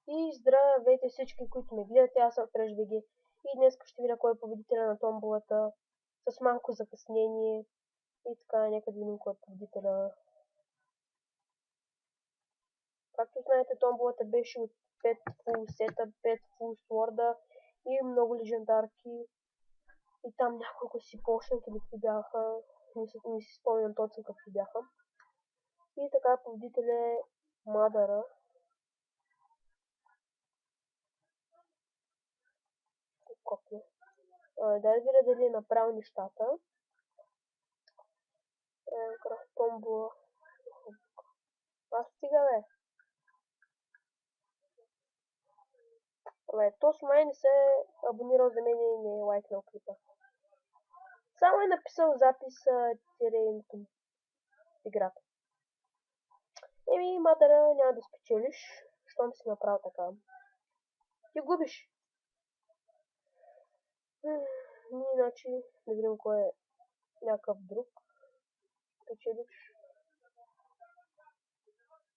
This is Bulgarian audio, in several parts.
И здравейте всички, които ме гледате, аз съм FreshBG и днес ще видя кой е победителя на томболата с малко закъснение и така, нека да видим кой е победителя. Както знаете, томболата беше от 5 фул сета, 5 фул сворда и много легендарки. И там няколко си почнати какви бяха, не си спомням точно какви бяха. И така победителя е Мадара. Копия. Дай да видя дали е направил нещата. Томбола. Стига, бе. То с май не се е абонирал за мен и не е лайкнал клипа. Само е написал запис името му в играта. Мадара, няма да спечелиш, щом си направил така. Ти губиш. Иначе да видим кой е някакъв друг. Спечелиш.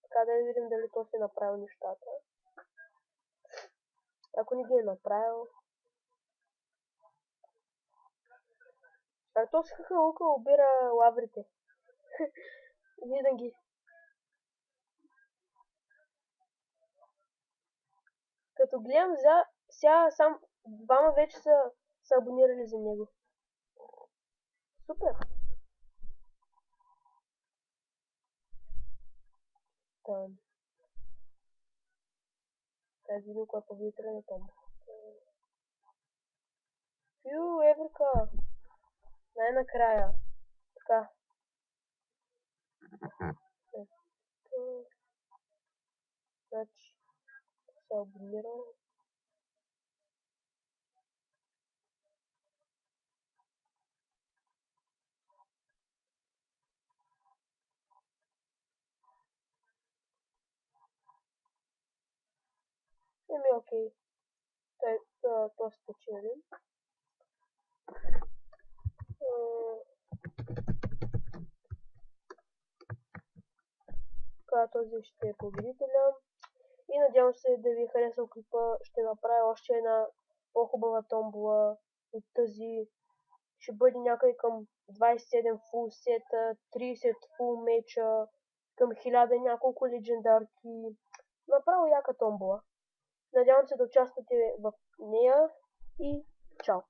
Така да видим дали то си е направил нещата. Ако не ги е направил. То с хахалука обира лаврите. Винаги. Като гледам сега сам двама вече са абонирали за него. Супер! Там. Сега видим кой е победителя на Том. Фю, Еврика! Най-накрая. Така. Значи, се абонирал. Окей. То спечелим. Така, този ще е победителя. И надявам се да ви е харесал клипа. Ще направя още една по-хубава томбола от тази. Ще бъде някъде към 27 фул сета, 30 фул меча, към 1000 няколко легендарки. Направо яка томбола. Надявам се да участвате в нея и чао!